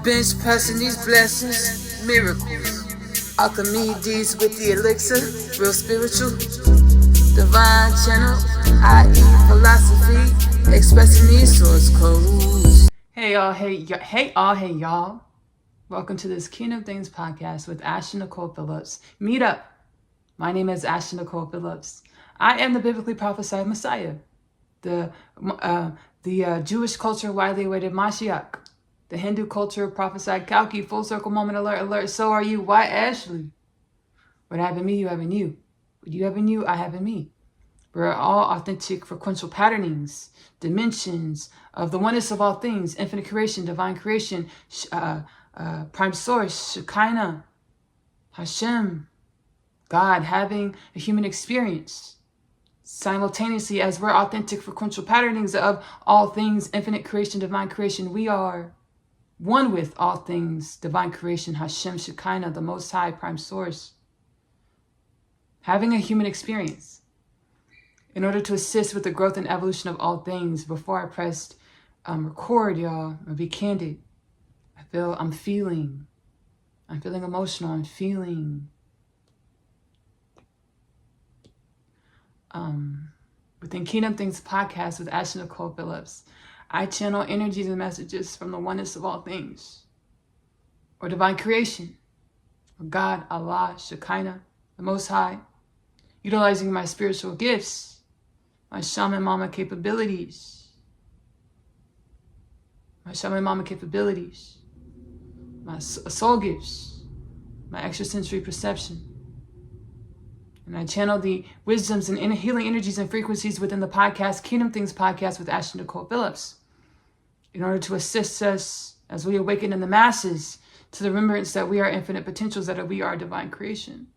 Bench pressing these blessings, miracles. Alchemy deeds with the elixir, real spiritual. Divine channel, i.e. philosophy, expressing these source codes. Hey y'all. Welcome to this Kingdom Things podcast with Ashley-Nicole Phillips. Meet up. My name is Ashley-Nicole Phillips. I am the biblically prophesied Messiah, the Jewish culture widely awaited Mashiach, the Hindu culture prophesied Kalki, full circle moment alert. So are you. Why Ashley? What I have in me, you have in you. What you have in you, I have in me. We're all authentic frequential patternings, dimensions of the oneness of all things, infinite creation, divine creation, prime source, Shekinah, Hashem, God having a human experience. Simultaneously, as we're authentic frequential patternings of all things, infinite creation, divine creation, we are one with all things, divine creation, Hashem, Shekinah, the Most High, prime source, having a human experience. In order to assist with the growth and evolution of all things, before I pressed record, y'all, I'll be candid. I'm feeling emotional. I'm feeling within Kingdom Things podcast with Ashley-Nicole Phillips, I channel energies and messages from the oneness of all things, or divine creation, or God, Allah, Shekinah, the Most High, utilizing my spiritual gifts, my shaman mama capabilities, my soul gifts, my extrasensory perception. And I channel the wisdoms and healing energies and frequencies within the podcast, Kingdom Things podcast with Ashley-Nicole Phillips, in order to assist us as we awaken in the masses to the remembrance that we are infinite potentials, that we are divine creation.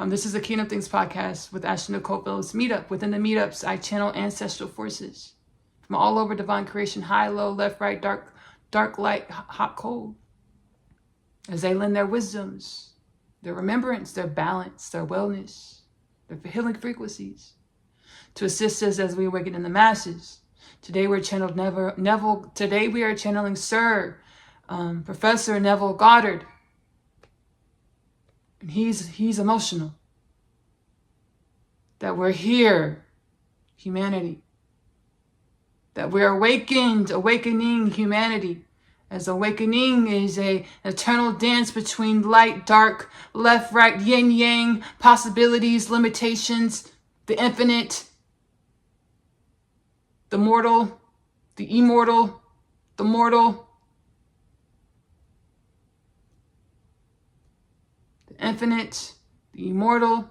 This is the Kingdom Things podcast with Ashley-Nicole Phillips meetup. Within the meetups, I channel ancestral forces from all over divine creation, high, low, left, right, dark, light, hot, cold, as they lend their wisdoms, their remembrance, their balance, their wellness, their healing frequencies to assist us as we awaken in the masses. Today we're channeled Neville. Today we are channeling Sir Professor Neville Goddard. And he's emotional. That we're here, humanity. That we're awakening humanity. As awakening is an eternal dance between light, dark, left, right, yin, yang, possibilities, limitations, the infinite, the mortal, the immortal, the mortal, the infinite, the immortal,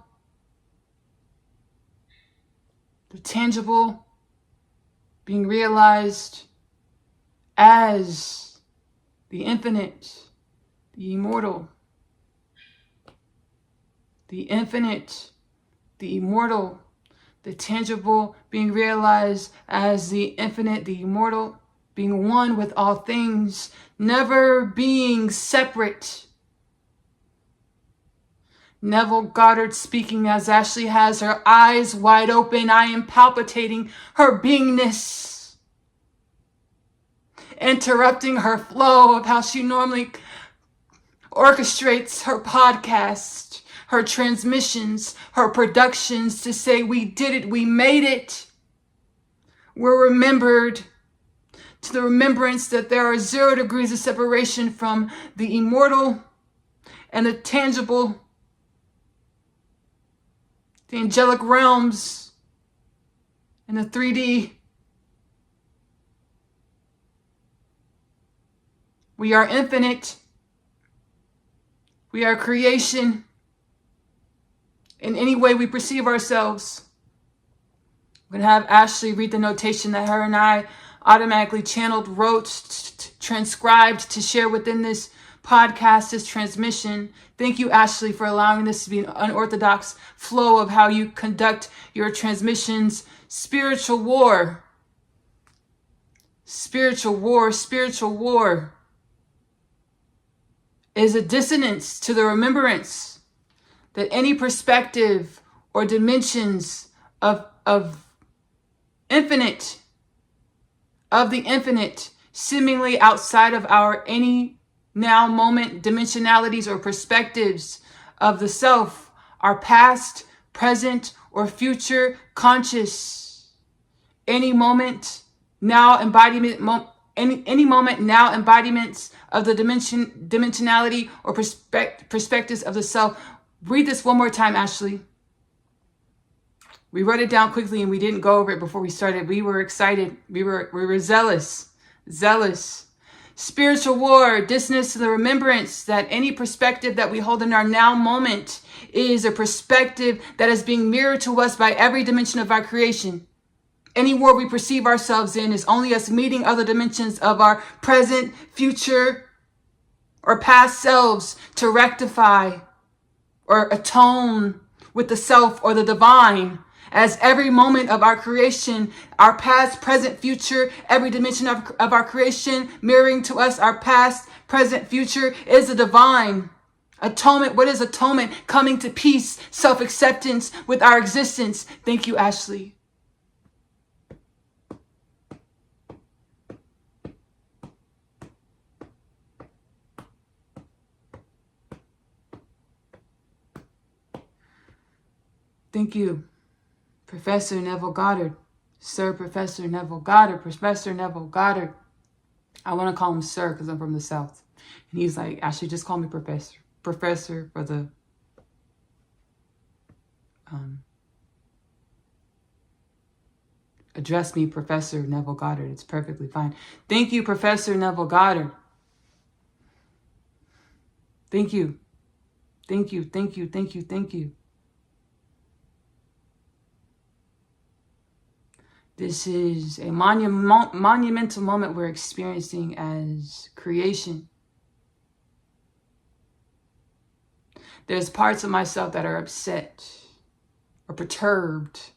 the tangible, being realized as the infinite, the immortal, the infinite, the immortal, the tangible, being realized as the infinite, the immortal, being one with all things, never being separate. Neville Goddard speaking as Ashley has her eyes wide open. I am palpitating her beingness, interrupting her flow of how she normally orchestrates her podcast, her transmissions, her productions to say, we did it, we made it. We're remembered, to the remembrance that there are 0 degrees of separation from the immortal and the tangible, the angelic realms and the 3D. We are infinite. We are creation. In any way we perceive ourselves. I'm going to have Ashley read the notation that her and I automatically channeled, wrote, transcribed to share within this podcast, this transmission. Thank you, Ashley, for allowing this to be an unorthodox flow of how you conduct your transmissions. Spiritual war. Is a dissonance to the remembrance that any perspective or dimensions of the infinite seemingly outside of our any now moment dimensionalities or perspectives of the self, our past, present, or future conscious. Any moment now embodiment, any moment now embodiments of the dimensionality or perspectives of the self. Read this one more time, Ashley. We wrote it down quickly and we didn't go over it before we started. We were excited. We were zealous. Spiritual war, dissonance to the remembrance that any perspective that we hold in our now moment is a perspective that is being mirrored to us by every dimension of our creation. Any war we perceive ourselves in is only us meeting other dimensions of our present, future, or past selves to rectify or atone with the self or the divine. As every moment of our creation, our past, present, future, every dimension of our creation mirroring to us our past, present, future is the divine. Atonement, what is atonement? Coming to peace, self-acceptance with our existence. Thank you, Ashley. Thank you, Professor Neville Goddard. Sir Professor Neville Goddard. Professor Neville Goddard. I want to call him Sir because I'm from the South. And he's like, Ashley, just call me Professor. Professor for the... address me Professor Neville Goddard. It's perfectly fine. Thank you, Professor Neville Goddard. Thank you. Thank you, thank you, thank you, thank you. This is a monumental moment we're experiencing as creation. There's parts of myself that are upset or perturbed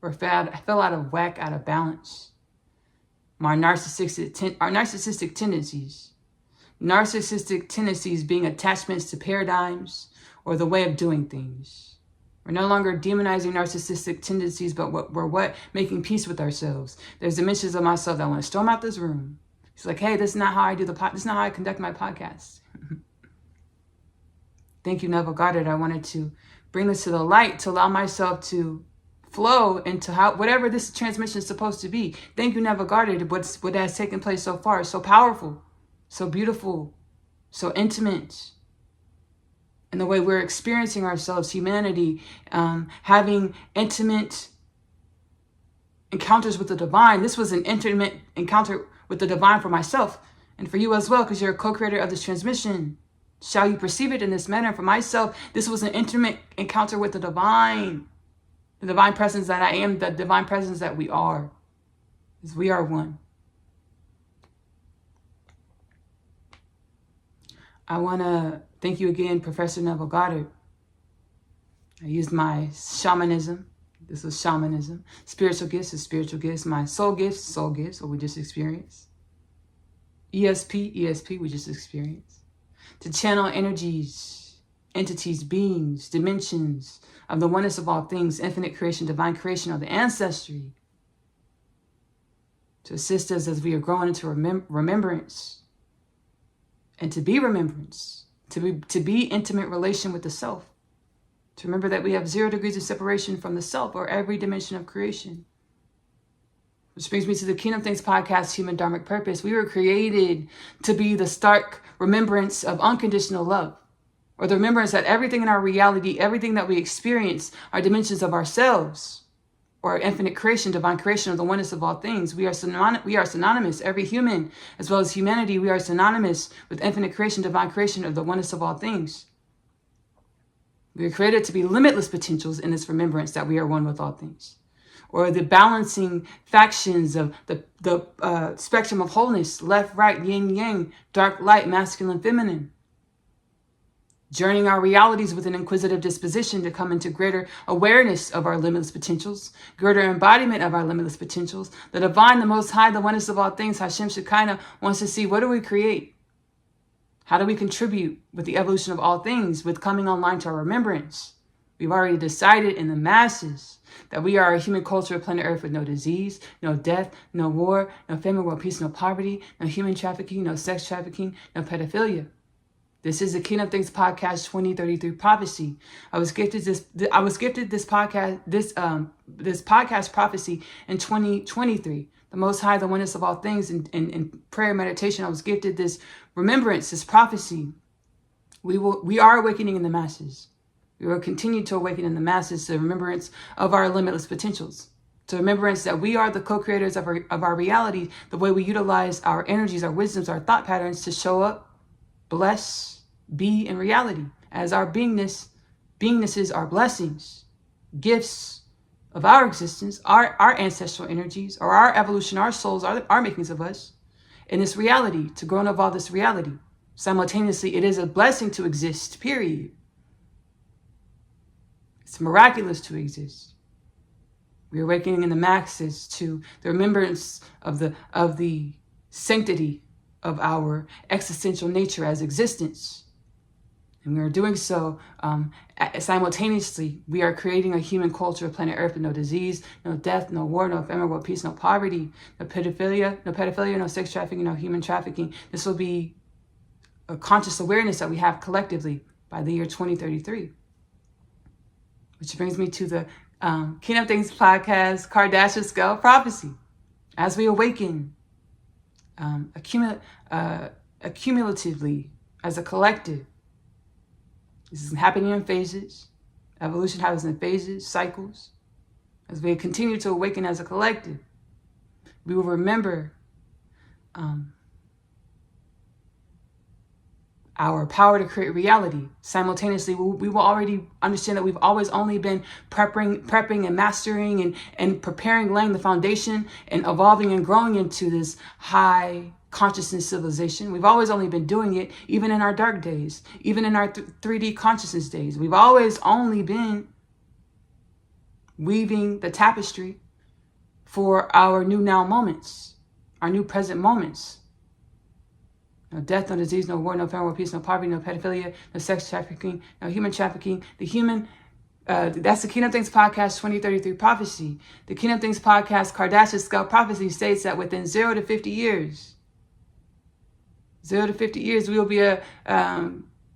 or fell out of whack, out of balance. My narcissistic tendencies. Narcissistic tendencies being attachments to paradigms or the way of doing things. We're no longer demonizing narcissistic tendencies, but we're making peace with ourselves. There's dimensions of myself that want to storm out this room. It's like, hey, this is not how I do this is not how I conduct my podcast. Thank you, Neville Goddard. I wanted to bring this to the light to allow myself to flow into whatever this transmission is supposed to be. Thank you, Neville Goddard. What has taken place so far is so powerful, so beautiful, so intimate. And the way we're experiencing ourselves, humanity, having intimate encounters with the divine. This was an intimate encounter with the divine for myself and for you as well, because you're a co-creator of this transmission. Shall you perceive it in this manner? For myself, this was an intimate encounter with the divine presence that I am, the divine presence that we are, as we are one. I want to thank you again, Professor Neville Goddard. I used my shamanism. This was shamanism. Spiritual gifts is spiritual gifts. My soul gifts, what we just experienced. ESP, we just experienced. To channel energies, entities, beings, dimensions of the oneness of all things, infinite creation, divine creation of the ancestry. To assist us as we are growing into remembrance. And to be remembrance, to be intimate relation with the self. To remember that we have 0 degrees of separation from the self or every dimension of creation. Which brings me to the Kingdom Things podcast, Human Dharmic Purpose. We were created to be the stark remembrance of unconditional love. Or the remembrance that everything in our reality, everything that we experience are dimensions of ourselves. Or infinite creation, divine creation of the oneness of all things. We are synonymous. Every human, as well as humanity, we are synonymous with infinite creation, divine creation of the oneness of all things. We are created to be limitless potentials in this remembrance that we are one with all things. Or the balancing factions of the spectrum of wholeness, left, right, yin, yang, dark, light, masculine, feminine. Journeying our realities with an inquisitive disposition to come into greater awareness of our limitless potentials, greater embodiment of our limitless potentials. The divine, the most high, the oneness of all things, Hashem Shekinah, wants to see, what do we create? How do we contribute with the evolution of all things, with coming online to our remembrance? We've already decided in the masses that we are a human culture of planet Earth with no disease, no death, no war, no famine, world peace, no poverty, no human trafficking, no sex trafficking, no pedophilia. This is the Kingdom Things Podcast 2033 prophecy. I was gifted this podcast prophecy in 2023. The Most High, the oneness of all things, in prayer meditation, I was gifted this remembrance, this prophecy. We are awakening in the masses. We will continue to awaken in the masses to the remembrance of our limitless potentials, to remembrance that we are the co-creators of our reality, the way we utilize our energies, our wisdoms, our thought patterns to show up, bless, be in reality, as our beingnesses are blessings, gifts of our existence, our ancestral energies, or our evolution, our souls, our makings of us in this reality, to grow and evolve this reality. Simultaneously, it is a blessing to exist, period. It's miraculous to exist. We're awakening in the masses to the remembrance of the sanctity of our existential nature as existence. And we are doing so simultaneously. We are creating a human culture of planet Earth with no disease, no death, no war, no famine, world peace, no poverty, no pedophilia, no sex trafficking, no human trafficking. This will be a conscious awareness that we have collectively by the year 2033. Which brings me to the Kingdom Things Podcast Kardashian Scale Prophecy. As we awaken, accumulatively, as a collective, this is happening in phases. Evolution happens in phases, cycles. As we continue to awaken as a collective, we will remember our power to create reality. Simultaneously, we will already understand that we've always only been prepping and mastering and preparing, laying the foundation and evolving and growing into this high consciousness civilization. We've always only been doing it, even in our dark days, even in our 3D consciousness days. We've always only been weaving the tapestry for our new now moments, our new present moments. No death, no disease, no war, no famine, world peace, no poverty, no pedophilia, no sex trafficking, no human trafficking. That's the Kingdom Things Podcast 2033 prophecy. The Kingdom Things Podcast Kardashian Scale Prophecy states that within 0 to 50 years, we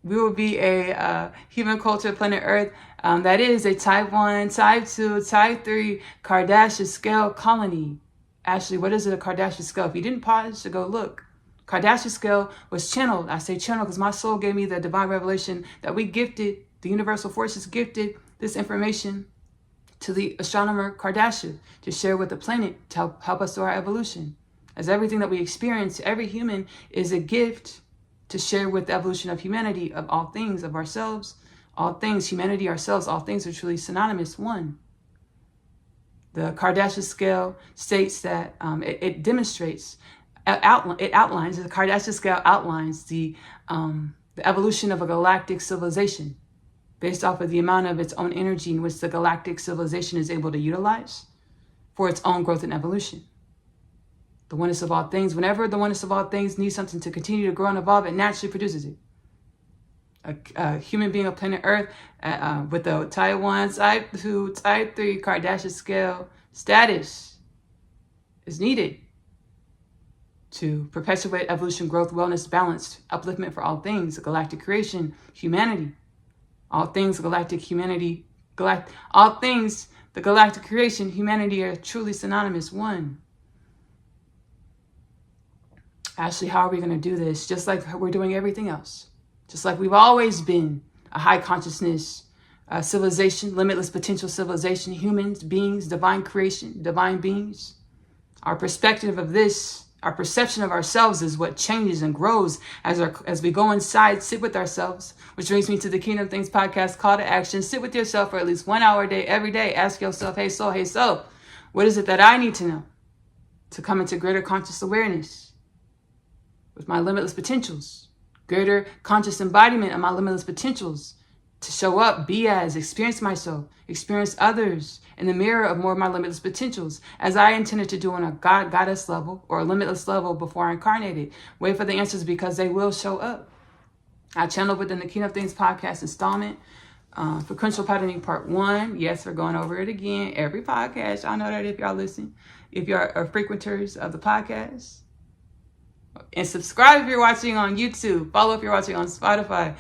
will be a human culture, planet Earth, that is a type 1, type 2, type 3 Kardashian scale colony. Ashley, what is a Kardashian scale? If you didn't pause to go look, Kardashian scale was channeled. I say channeled because my soul gave me the divine revelation that we gifted, the universal forces gifted this information to the astronomer Kardashian to share with the planet to help us through our evolution. As everything that we experience, every human is a gift to share with the evolution of humanity, of all things, of ourselves, all things, humanity, ourselves, all things are truly synonymous, one. The Kardashian scale states that it demonstrates, the Kardashian scale outlines the evolution of a galactic civilization based off of the amount of its own energy in which the galactic civilization is able to utilize for its own growth and evolution. The oneness of all things, whenever the oneness of all things needs something to continue to grow and evolve, it naturally produces it. A human being of planet Earth with the type 1, type 2, type 3 Kardashian scale status is needed to perpetuate evolution, growth, wellness, balance, upliftment for all things, galactic creation, humanity. All things, galactic humanity, all things, the galactic creation, humanity are truly synonymous, one. Ashley, how are we going to do this? Just like we're doing everything else. Just like we've always been a high consciousness civilization, limitless potential civilization, humans, beings, divine creation, divine beings. Our perspective of this, our perception of ourselves is what changes and grows as we go inside, sit with ourselves, which brings me to the Kingdom Things Podcast call to action. Sit with yourself for at least 1 hour a day, every day. Ask yourself, hey soul, what is it that I need to know to come into greater conscious awareness with my limitless potentials, greater conscious embodiment of my limitless potentials, to show up, be as, experience myself, experience others in the mirror of more of my limitless potentials, as I intended to do on a goddess level or a limitless level before I incarnated. Wait for the answers because they will show up. I channeled within the Kingdom Things Podcast installment Frequential Patterning Part 1. Yes, we're going over it again. Every podcast. Y'all know that if y'all listen. If you are frequenters of the podcast. And subscribe if you're watching on YouTube. Follow if you're watching on Spotify.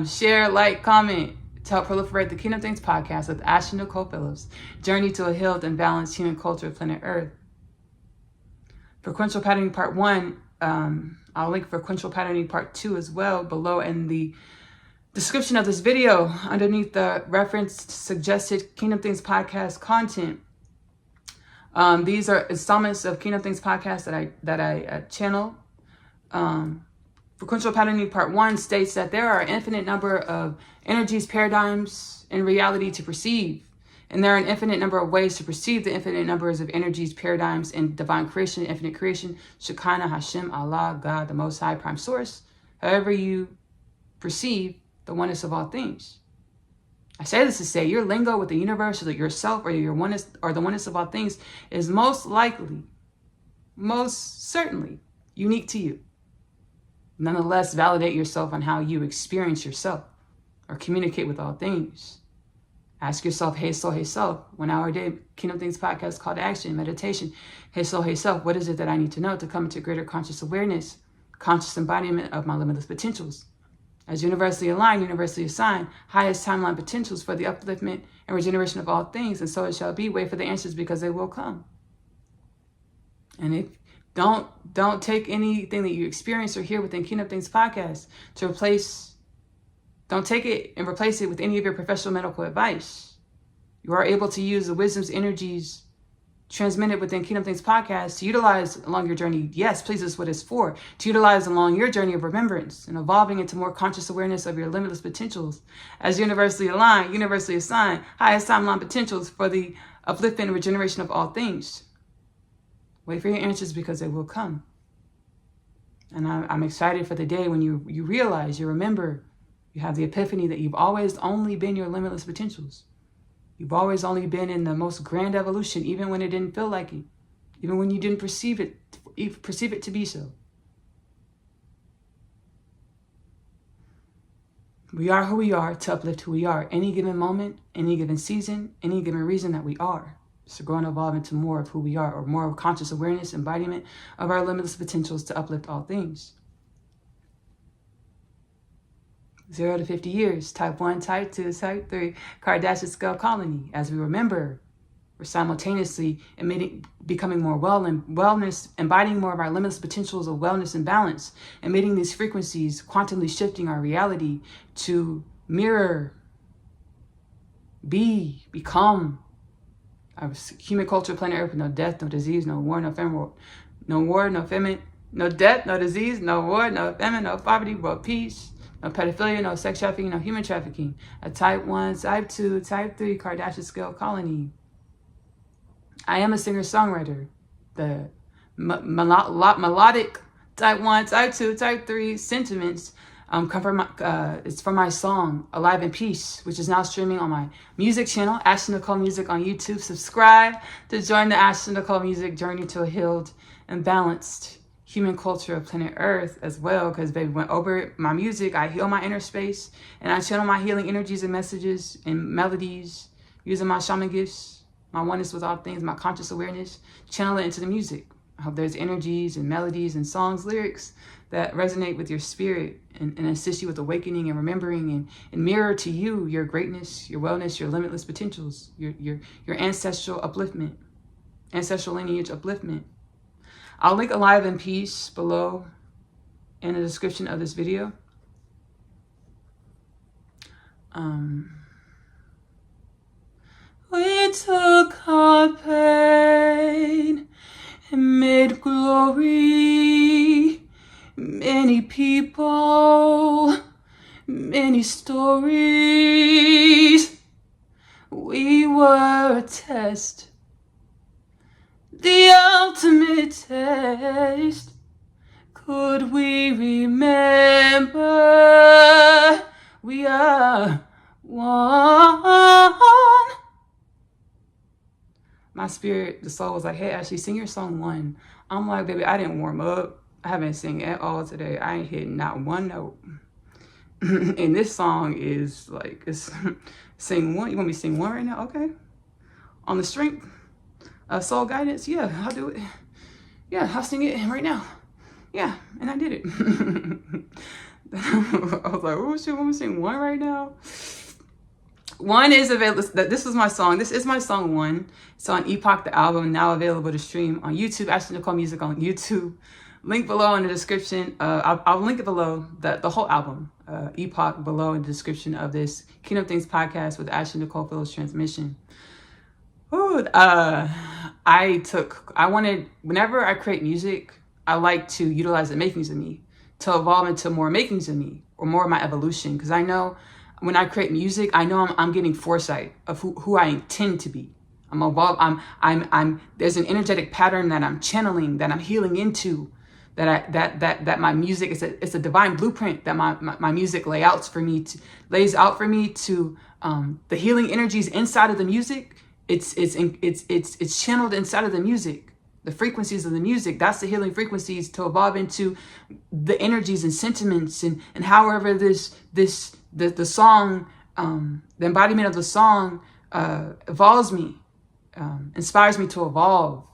Share, like, comment to help proliferate the Kingdom Things podcast with Ashley-Nicole Phillips. Journey to a healed and balanced human culture of planet Earth. Frequential Patterning Part 1. I'll link Frequential Patterning Part 2 as well below in the description of this video underneath the referenced suggested Kingdom Things podcast content. These are installments of Kingdom Things podcast that I channel. Frequential Patterning Part 1 states that there are an infinite number of energies, paradigms, and reality to perceive. And there are an infinite number of ways to perceive the infinite numbers of energies, paradigms, and divine creation, infinite creation, Shekinah, Hashem, Allah, God, the Most High, Prime Source. However you perceive the oneness of all things. I say this to say your lingo with the universe or yourself or your oneness or the oneness of all things is most likely, most certainly unique to you. Nonetheless, validate yourself on how you experience yourself or communicate with all things. Ask yourself, hey soul, hey self, 1 hour a day, Kingdom Things podcast, call to action, meditation. Hey soul, hey self, what is it that I need to know to come into greater conscious awareness, conscious embodiment of my limitless potentials? As universally aligned, universally assigned, highest timeline potentials for the upliftment and regeneration of all things, and so it shall be. Wait for the answers because they will come. And if don't take anything that you experience or hear within Kingdom Things podcast to replace. Don't take it and replace it with any of your professional medical advice. You are able to use the wisdom's energies transmitted within Kingdom Things podcast to utilize along your journey. Yes, please, this is what it's for. To utilize along your journey of remembrance and evolving into more conscious awareness of your limitless potentials as universally aligned, universally assigned, highest timeline potentials for the upliftment and regeneration of all things. Wait for your answers because they will come. And I'm excited for the day when you realize, you remember, you have the epiphany that you've always only been your limitless potentials. You've always only been in the most grand evolution, even when it didn't feel like it, even when you didn't perceive it to be so. We are who we are to uplift who we are. Any given moment, any given season, any given reason that we are. So grow and evolve into more of who we are, or more of conscious awareness, embodiment of our limitless potentials to uplift all things. 0 to 50 years, type 1, type 2, type 3, Kardashian scale colony. As we remember, we're simultaneously becoming more wellness, embodying more of our limitless potentials of wellness and balance, emitting these frequencies, quantumly shifting our reality to mirror, become a human culture, planet Earth, no death, no disease, no war, no famine, no death, no disease, no war, no famine, no poverty, world peace. No pedophilia, no sex trafficking, no human trafficking. A type 1, type 2, type 3 Kardashian scale colony. I am a singer-songwriter. The melodic type 1, type 2, type 3 sentiments come from it's from my song Alive in Peace, which is now streaming on my music channel, Ashley-Nicole Music on YouTube. Subscribe to join the Ashley-Nicole Music journey to a healed and balanced human culture of planet Earth as well, because baby, went over my music, I heal my inner space, and I channel my healing energies and messages and melodies using my shaman gifts, my oneness with all things, my conscious awareness, channel it into the music. I hope there's energies and melodies and songs, lyrics that resonate with your spirit and assist you with awakening and remembering and mirror to you your greatness, your wellness, your limitless potentials, your ancestral upliftment, ancestral lineage upliftment. I'll link Alive in Peace below in the description of this video. We took our pain and made glory. Many people, many stories. We were a test. The ultimate test. Could we remember we are one? My spirit, the soul was like, hey, Ashley, sing your song 1. I'm like, baby, I didn't warm up. I haven't sing at all today. I ain't hit not one note. And this song is like, it's sing one. You want me to sing one right now? Okay. On the strength of soul guidance. Yeah, I'll do it. Yeah, I'll sing it right now. Yeah, and I did it. I was like, oh shit, want me to sing one right now? One is available. This is my song. This is my song One. It's on Epoch, the album, now available to stream on YouTube. Ashley-Nicole Music on YouTube. Link below in the description. I'll link it below, the whole album. Epoch below in the description of this Kingdom Things podcast with Ashley-Nicole Phillips transmission. Ooh, whenever I create music, I like to utilize the makings of me to evolve into more makings of me or more of my evolution. Because I know when I create music, I know I'm getting foresight of who I intend to be. I'm evolved. There's an energetic pattern that I'm channeling, that I'm healing into, that my music it's a divine blueprint that my music lays out for me to the healing energies inside of the music. It's channeled inside of the music. The frequencies of the music, that's the healing frequencies to evolve into the energies and sentiments and however the song, the embodiment of the song evolves me, inspires me to evolve,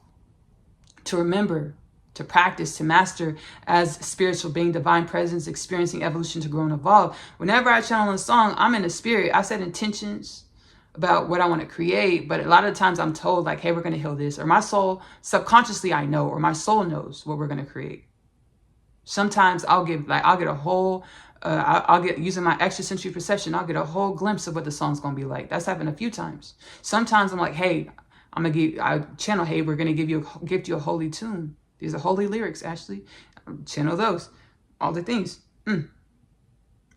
to remember, to practice, to master as spiritual being, divine presence, experiencing evolution to grow and evolve. Whenever I channel a song, I'm in the spirit. I set intentions about what I want to create, but a lot of times I'm told like, hey, we're going to heal this, or my soul, subconsciously I know, or my soul knows what we're going to create. Sometimes I'll get a whole, using my extrasensory perception, I'll get a whole glimpse of what the song's going to be like. That's happened a few times. Sometimes I'm like, hey, I channel, hey, we're going to gift you a holy tune. These are holy lyrics, Ashley. Channel those, all the things.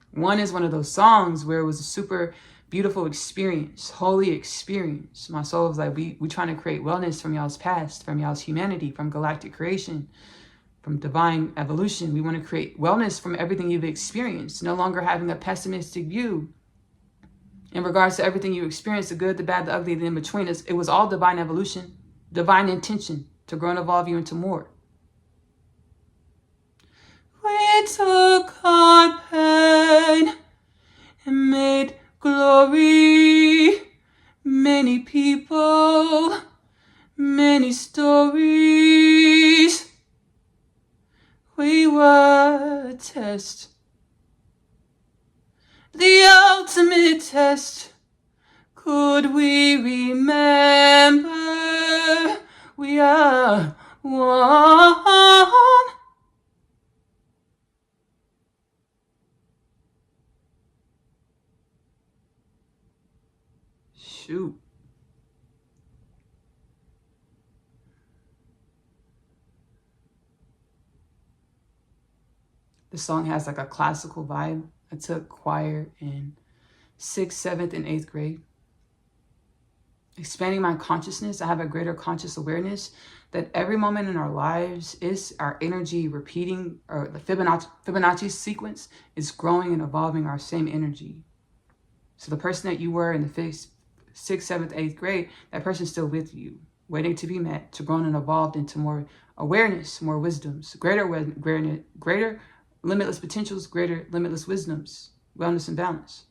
One is one of those songs where it was a super beautiful experience, holy experience. My soul was like, we trying to create wellness from y'all's past, from y'all's humanity, from galactic creation, from divine evolution. We want to create wellness from everything you've experienced, no longer having a pessimistic view in regards to everything you experienced, the good, the bad, the ugly, the in between. It was all divine evolution, divine intention to grow and evolve you into more. We took our pain and made glory, many people, many stories. We were a test, the ultimate test. Could we remember we are one? Shoot. The song has like a classical vibe. I took choir in 6th, 7th, and 8th grade. Expanding my consciousness, I have a greater conscious awareness that every moment in our lives is our energy repeating, or the Fibonacci sequence is growing and evolving our same energy. So the person that you were in the 5th, 6th, 7th, 8th grade, that person's still with you, waiting to be met, to grow and evolve into more awareness, more wisdoms, greater limitless potentials, greater limitless wisdoms, wellness and balance.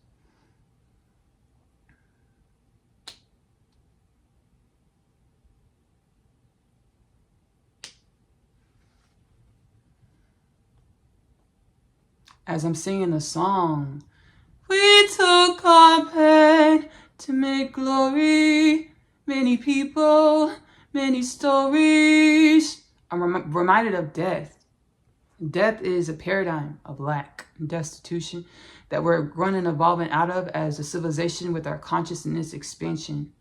As I'm singing the song, we took our pain to make glory, many people, many stories. I'm reminded of death. Death is a paradigm of lack and destitution that we're growing and evolving out of as a civilization with our consciousness expansion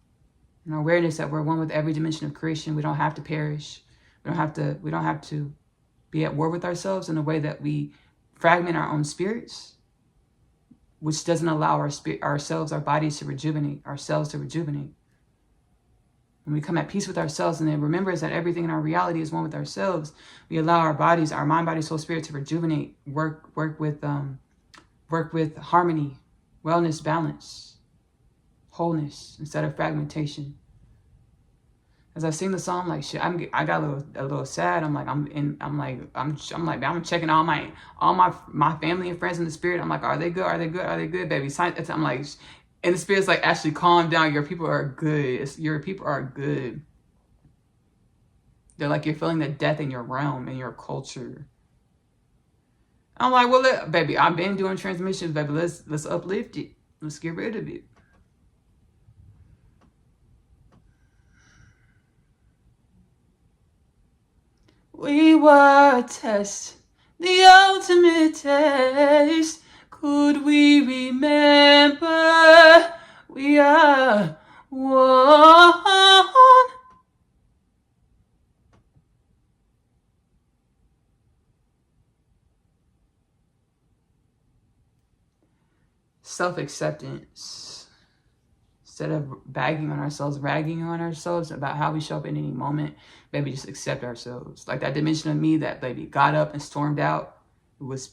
and our awareness that we're one with every dimension of creation. We don't have to perish. We don't have to be at war with ourselves in a way that we fragment our own spirits, which doesn't allow our bodies to rejuvenate, ourselves to rejuvenate. When we come at peace with ourselves and then remember that everything in our reality is one with ourselves, we allow our bodies, our mind, body, soul, spirit to rejuvenate, work with harmony, wellness, balance, wholeness instead of fragmentation. As I sing the song, like shit, I got a little sad. I'm checking all my family and friends in the spirit. I'm like, are they good? Are they good? Are they good, baby? I'm like, and the spirit's like, Ashley, calm down. Your people are good. Your people are good. They're like, you're feeling the death in your realm, in your culture. I'm like, well, baby, I've been doing transmissions, baby. Let's uplift it. Let's get rid of it. We were a test, the ultimate test. Could we remember we are one? Self-acceptance. Instead of ragging on ourselves about how we show up in any moment, baby, just accept ourselves. Like that dimension of me that baby got up and stormed out, was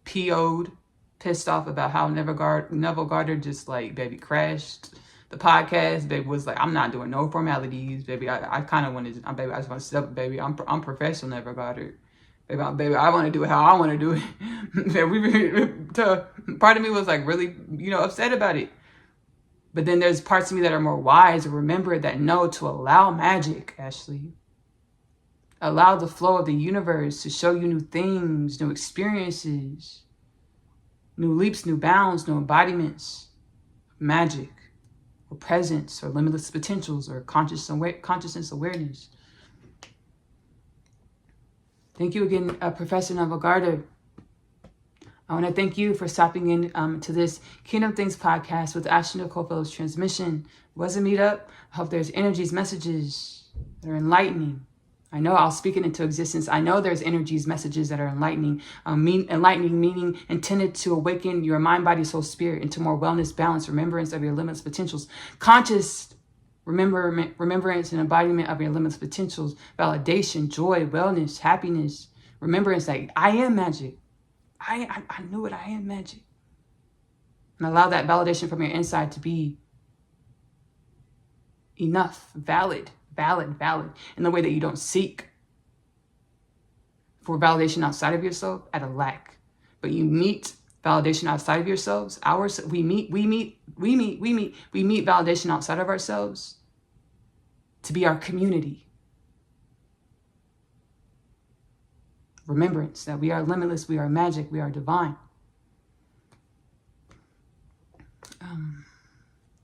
PO'd, pissed off about how Neville Goddard just like, baby, crashed the podcast. Baby was like, I'm not doing no formalities, baby. I kind of wanted to, baby, I just want to step, baby. I'm professional, Neville Goddard. Baby, I want to do it how I want to do it. Part of me was like really, upset about it. But then there's parts of me that are more wise or remember that know to allow magic, Ashley. Allow the flow of the universe to show you new things, new experiences, new leaps, new bounds, new embodiments, magic, or presence, or limitless potentials, or consciousness awareness. Thank you again, Professor Neville Goddard. I want to thank you for stopping in to this Kingdom Things podcast with Ashley-Nicole Phillips transmission. It was a meetup. I hope there's energies, messages that are enlightening. I know I'll speak it into existence. I know there's energies, messages that are enlightening. Enlightening meaning intended to awaken your mind, body, soul, spirit into more wellness, balance, remembrance of your limitless potentials. Conscious remembrance and embodiment of your limitless potentials. Validation, joy, wellness, happiness. Remembrance that I am magic. I knew it. I am magic. And allow that validation from your inside to be enough, valid, in the way that you don't seek for validation outside of yourself at a lack. But you meet validation outside of yourselves. We meet validation outside of ourselves to be our community. Remembrance that we are limitless, we are magic, we are divine.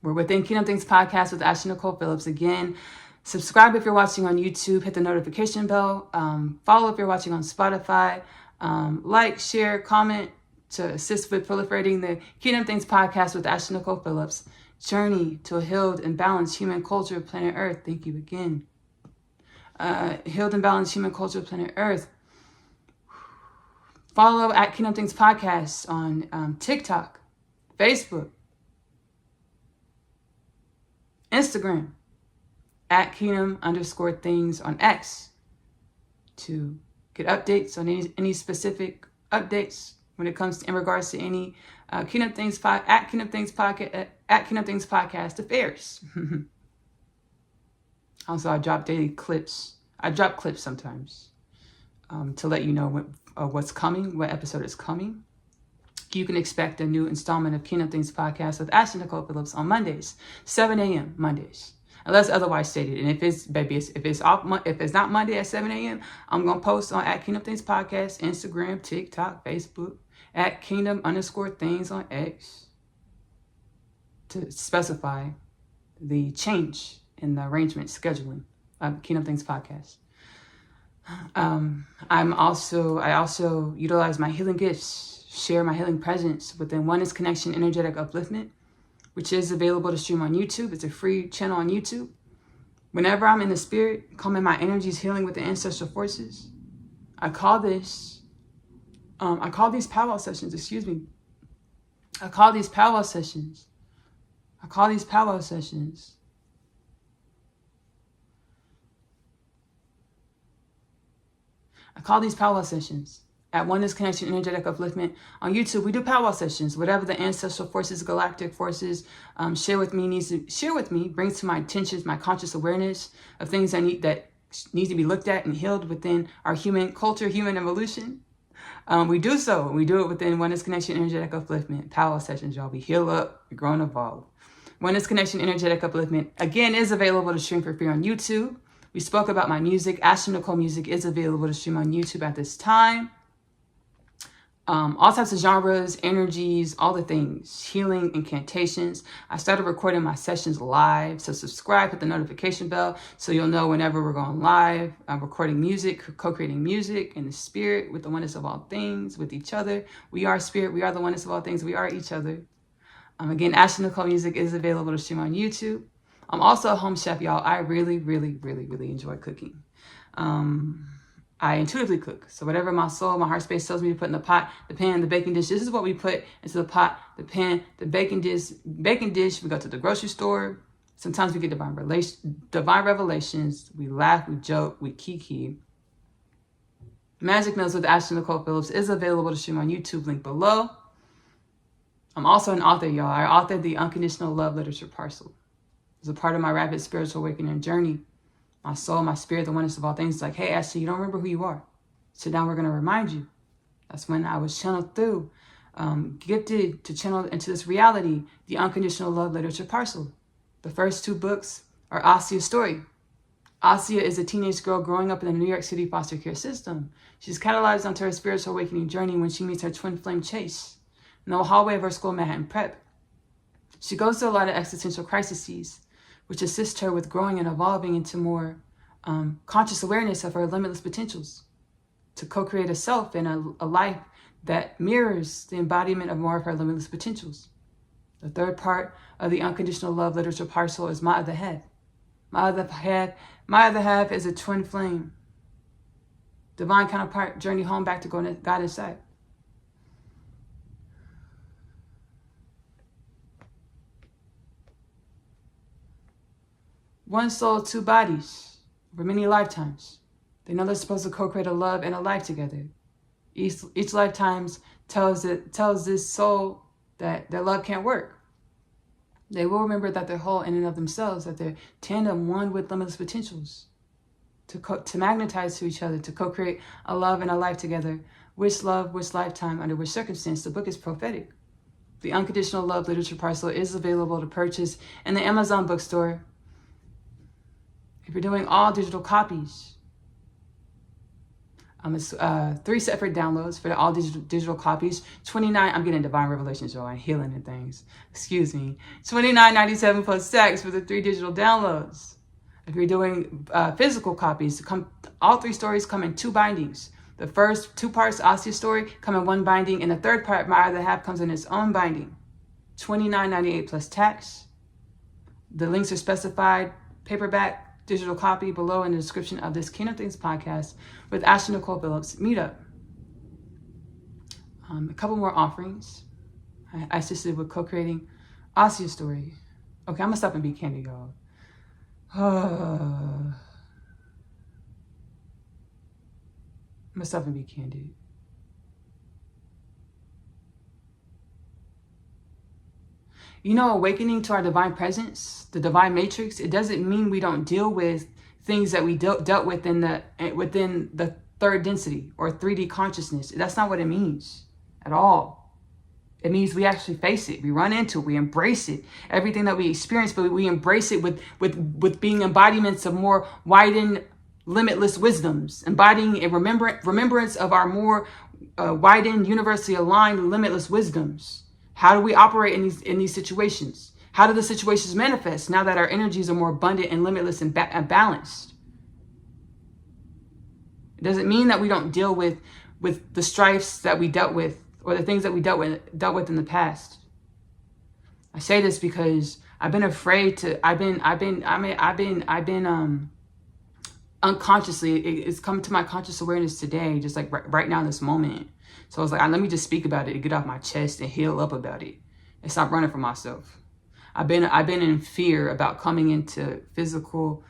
We're within Kingdom Things podcast with Ashley-Nicole Phillips. Again, subscribe if you're watching on YouTube, hit the notification bell, follow if you're watching on Spotify, like, share, comment to assist with proliferating the Kingdom Things podcast with Ashley-Nicole Phillips. Journey to a healed and balanced human culture, planet Earth. Thank you again. Healed and balanced human culture, planet Earth. Follow at Kingdom Things Podcast on TikTok, Facebook, Instagram, at Kingdom_things on X to get updates on any specific updates when it comes to, in regards to any Kingdom Things at Kingdom Things Podcast affairs. Also, I drop daily clips. I drop clips sometimes to let you know what's coming, what episode is coming. You can expect a new installment of Kingdom Things Podcast with Ashley-Nicole Phillips on Mondays, 7 a.m. Mondays, unless otherwise stated. And if it's not Monday at 7 a.m., I'm gonna post on at Kingdom Things Podcast, Instagram, TikTok, Facebook, at Kingdom_things on X to specify the change in the arrangement scheduling of Kingdom Things Podcast. I also utilize my healing gifts, share my healing presence within Oneness Connection Energetic Upliftment, which is available to stream on YouTube. It's a free channel on YouTube. Whenever I'm in the spirit, calming my energies, healing with the ancestral forces, I call these powwow sessions, I call these powwow sessions at Oneness Connection Energetic Upliftment on YouTube. We do powwow sessions. Whatever the ancestral forces, galactic forces share with me, brings to my attention, my conscious awareness of things that need to be looked at and healed within our human culture, human evolution. We do so. We do it within Oneness Connection Energetic Upliftment powwow sessions, y'all. We heal up, we grow and evolve. Oneness Connection Energetic Upliftment, again, is available to stream for free on YouTube. We spoke about my music. Ashley-Nicole music is available to stream on YouTube at this time. All types of genres, energies, all the things, healing, incantations. I started recording my sessions live, so subscribe, hit the notification bell so you'll know whenever we're going live. I'm recording music, co-creating music in the spirit with the oneness of all things, with each other. We are spirit, we are the oneness of all things, we are each other. Again, Ashley-Nicole music is available to stream on YouTube. I'm also a home chef, y'all. I really, really, really, really enjoy cooking. I intuitively cook. So whatever my soul, my heart space tells me to put in the pot, the pan, the baking dish, this is what we put into the pot, the pan, the baking dish. We go to the grocery store. Sometimes we get divine revelations. We laugh, we joke, we kiki. Magic Meals with Ashley-Nicole Phillips is available to stream on YouTube, link below. I'm also an author, y'all. I authored the Unconditional Love Literature Parcel. It's a part of my rapid spiritual awakening journey. My soul, my spirit, the oneness of all things. It's like, hey, Ashley, you don't remember who you are. So now we're going to remind you. That's when I was channeled through, gifted to channel into this reality, the Unconditional Love Literature Parcel. The first 2 books are Asia's story. Asia is a teenage girl growing up in the New York City foster care system. She's catalyzed onto her spiritual awakening journey when she meets her twin flame Chase in the hallway of her school Manhattan Prep. She goes through a lot of existential crises, which assist her with growing and evolving into more conscious awareness of her limitless potentials, to co-create a self and a life that mirrors the embodiment of more of her limitless potentials. The third part of the Unconditional Love Literature Parcel is My Other Half. My other half is a twin flame, divine counterpart, journey home back to God inside. One soul, 2 bodies, for many lifetimes. They know they're supposed to co-create a love and a life together. Each lifetime tells this soul that their love can't work. They will remember that they're whole in and of themselves, that they're tandem, one with limitless potentials, to magnetize to each other, to co-create a love and a life together. Which love, which lifetime, under which circumstance? The book is prophetic. The Unconditional Love Literature Parcel is available to purchase in the Amazon bookstore. If you're doing all digital copies, it's 3 separate downloads for the all digital copies. I'm getting divine revelations, y'all, and healing and things. Excuse me. $29.97 plus tax for the 3 digital downloads. If you're doing physical copies, all 3 stories come in 2 bindings. The first 2 parts, Asia's story, come in 1 binding, and the third part, My Other Half, comes in its own binding. $29.98 plus tax. The links are specified, paperback, digital copy below in the description of this Kingdom Things podcast with Ashley-Nicole Phillips meetup. A couple more offerings. I assisted with co-creating Asia's story. Okay, I'm gonna stop and be candid, y'all. I'm gonna stop and be candid. You know, awakening to our divine presence, the divine matrix, it doesn't mean we don't deal with things that we dealt with within the 3rd density or 3D consciousness. That's not what it means at all. It means we actually face it. We run into it. We embrace it. Everything that we experience, but we embrace it with being embodiments of more widened, limitless wisdoms, embodying a remembrance of our more widened, universally aligned, limitless wisdoms. How do we operate in these situations? How do the situations manifest now that our energies are more abundant and limitless and balanced? It doesn't mean that we don't deal with the strifes that we dealt with or the things that we dealt with in the past. I say this because I've been afraid to. I've been unconsciously. It's come to my conscious awareness today, just like right now in this moment. So I was like, let me just speak about it and get off my chest and heal up about it and stop running from myself. I've been in fear about coming into physical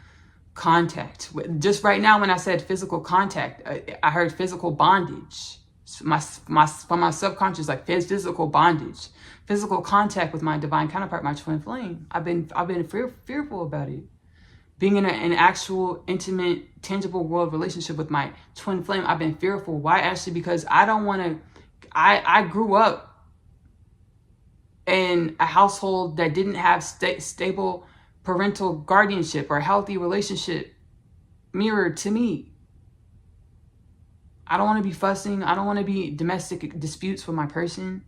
contact. Just right now when I said physical contact, I heard physical bondage. from my subconscious, like physical bondage, physical contact with my divine counterpart, my twin flame. I've been fearful about it. Being in an actual, intimate, tangible world relationship with my twin flame, I've been fearful. Why, Ashley? Because I don't want to. I grew up in a household that didn't have stable parental guardianship or healthy relationship mirrored to me. I don't want to be fussing. I don't want to be domestic disputes with my person.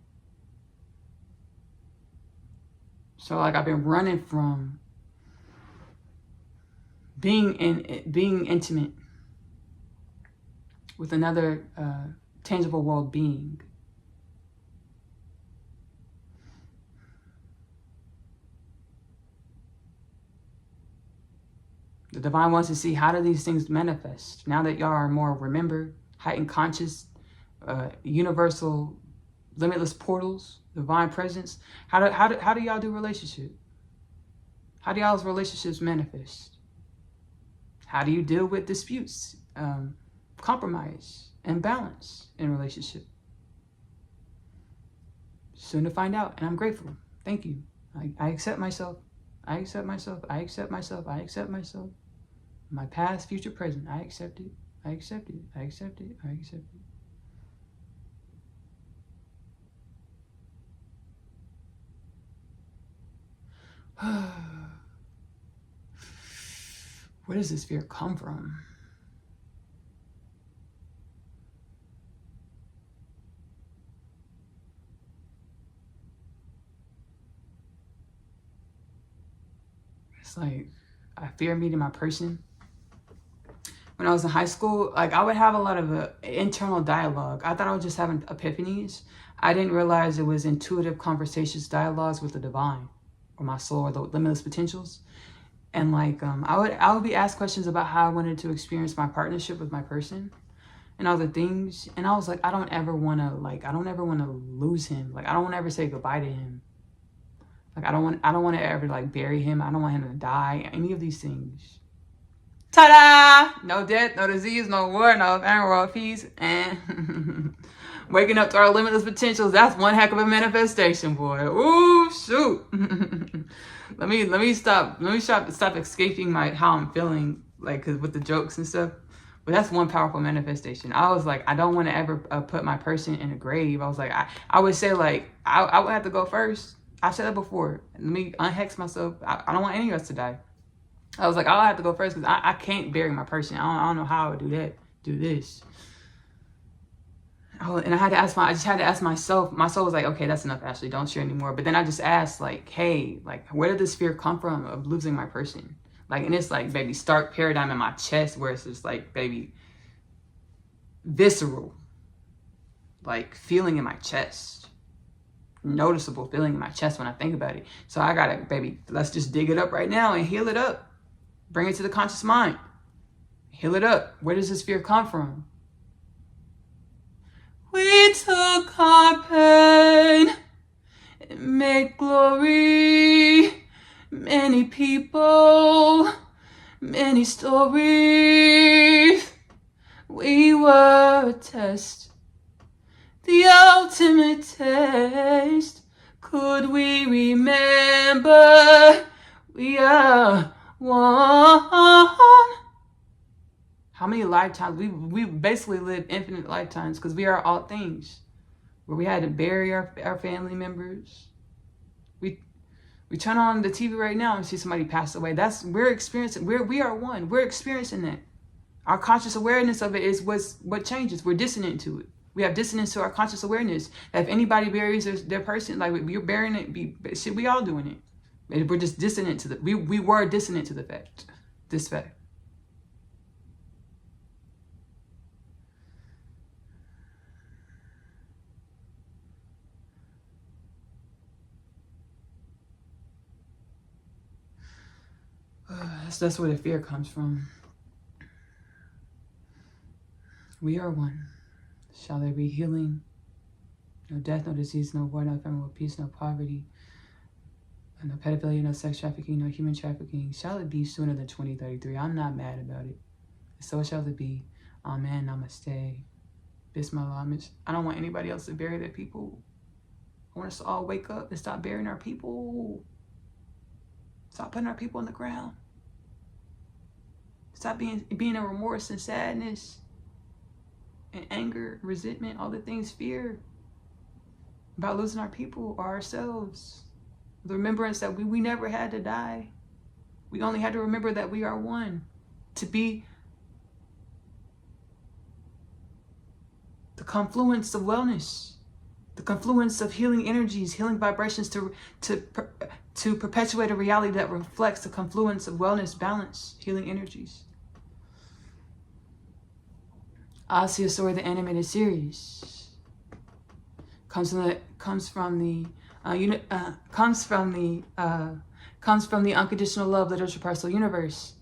So like I've been running from being intimate with another tangible world being. The divine wants to see, how do these things manifest? Now that y'all are more remembered, heightened conscious, universal, limitless portals, divine presence, how do y'all do relationship? How do y'all's relationships manifest? How do you deal with disputes, compromise, and balance in relationship? Soon to find out, and I'm grateful. Thank you. I accept myself. I accept myself. I accept myself. I accept myself. My past, future, present. I accept it. I accept it. I accept it. I accept it. Where does this fear come from? It's like I fear meeting my person. When I was in high school, like I would have a lot of internal dialogue. I thought I was just having epiphanies. I didn't realize it was intuitive conversations, dialogues with the divine, or my soul, or the limitless potentials. And like I would be asked questions about how I wanted to experience my partnership with my person and all the things. And I was like, I don't ever want to lose him. Like I don't want to ever say goodbye to him. Like I don't want to ever like bury him. I don't want him to die. Any of these things. Ta-da! No death, no disease, no war, no world peace, and waking up to our limitless potentials. That's one heck of a manifestation, boy. Ooh, shoot. let me stop escaping how I'm feeling, like, 'cause with the jokes and stuff. But that's one powerful manifestation. I was like, I don't want to ever put my person in a grave. I was like, I would say like I would have to go first. I've said that before. Let me unhex myself. I don't want any of us to die. I was like, I'll have to go first because I can't bury my person. I don't know how I would do this. And I just had to ask myself. My soul was like, okay, that's enough, Ashley. Don't share anymore. But then I just asked, like, hey, like, where did this fear come from of losing my person? Like, and it's like, baby, stark paradigm in my chest where it's just like, baby, visceral, like feeling in my chest. Noticeable feeling in my chest when I think about it. So I gotta, baby, let's just dig it up right now and heal it up. Bring it to the conscious mind. Heal it up. Where does this fear come from? We took our pain and made glory. Many people, many stories. We were a test, the ultimate test. Could we remember we are one? How many lifetimes? We basically live infinite lifetimes because we are all things. Where we had to bury our family members. We turn on the TV right now and see somebody pass away. We're experiencing. We are one. We're experiencing that. Our conscious awareness of it is what changes. We're dissonant to it. We have dissonance to our conscious awareness. That if anybody buries their person, like you're burying it, shit, we all doing it. And we're just dissonant to we were dissonant to the fact. This fact. That's where the fear comes from. We are one. Shall there be healing? No death, no disease, no war, no ephemeral peace, no poverty, no pedophilia, no sex trafficking, no human trafficking. Shall it be sooner than 2033? I'm not mad about it. So shall it be. Amen. Namaste. This is my law. I don't want anybody else to bury their people. I want us to all wake up and stop burying our people. Stop putting our people in the ground. Stop being in remorse and sadness and anger, resentment, all the things, fear about losing our people or ourselves. The remembrance that we never had to die. We only had to remember that we are one. To be the confluence of wellness, the confluence of healing energies, healing vibrations to perpetuate a reality that reflects the confluence of wellness, balance, healing energies. Ashley-Nicole, the animated series, comes from the Unconditional Love Literature Parcel universe.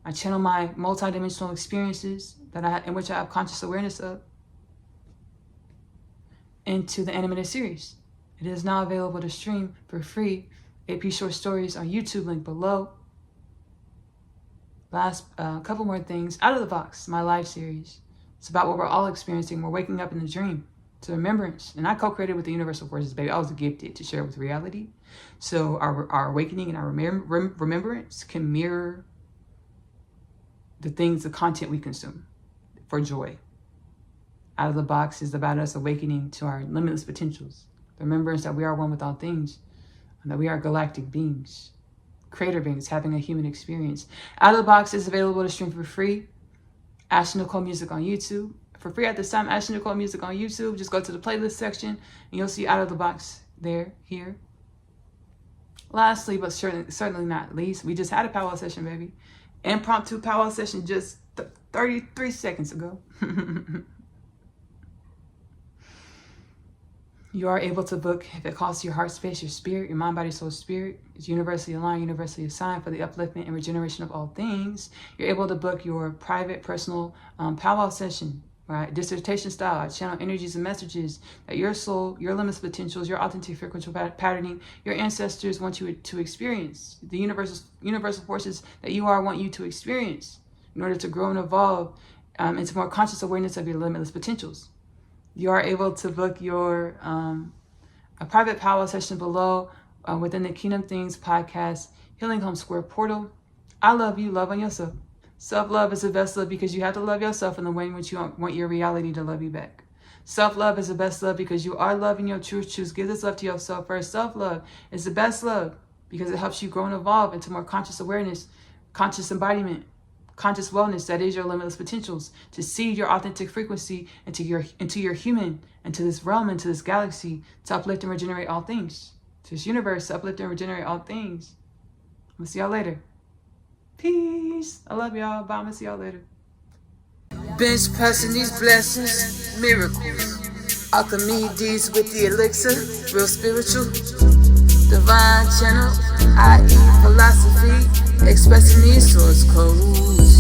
I channel my multidimensional experiences in which I have conscious awareness of into the animated series. It is now available to stream for free. AP short stories on YouTube, link below. Last couple more things. Out of the Box, my live series. It's about what we're all experiencing. We're waking up in the dream. It's a remembrance. And I co-created with the universal forces, baby. I was gifted to share with reality. So our awakening and our remembrance can mirror the content we consume for joy. Out of the Box is about us awakening to our limitless potentials. The remembrance that we are one with all things, and that we are galactic beings, creator beings having a human experience. Out of the Box is available to stream for free. Ashley-Nicole music on YouTube. For free at this time, Ashley-Nicole music on YouTube. Just go to the playlist section and you'll see Out of the Box here. Lastly, but certainly not least, we just had a powwow session, baby. Impromptu powwow session just 33 seconds ago. You are able to book, if it costs your heart space, your spirit, your mind, body, soul, spirit. It's universally aligned, universally assigned for the upliftment and regeneration of all things. You're able to book your private, personal powwow session, right? Dissertation style. I channel energies and messages that your soul, your limitless potentials, your authentic frequential patterning, your ancestors want you to experience. The universal forces that you are want you to experience in order to grow and evolve into more conscious awareness of your limitless potentials. You are able to book your a private powwow session below within the Kingdom Things podcast Healing Home Square portal. I love you. Love on yourself. Self-love is the best love because you have to love yourself in the way in which you want your reality to love you back. Self-love is the best love because you are loving your truth. Choose. Give this love to yourself first. Self-love is the best love because it helps you grow and evolve into more conscious awareness, conscious embodiment, conscious wellness, that is your limitless potentials, to see your authentic frequency into your human, into this realm, into this galaxy, to uplift and regenerate all things, to this universe, to uplift and regenerate all things. I'm gonna see y'all later. Peace. I love y'all. Bye. I'm gonna see y'all later. Bench pressing these blessings, miracles. Alchemy deeds with the elixir, real spiritual. Divine channel, i.e. philosophy, expressing these source codes.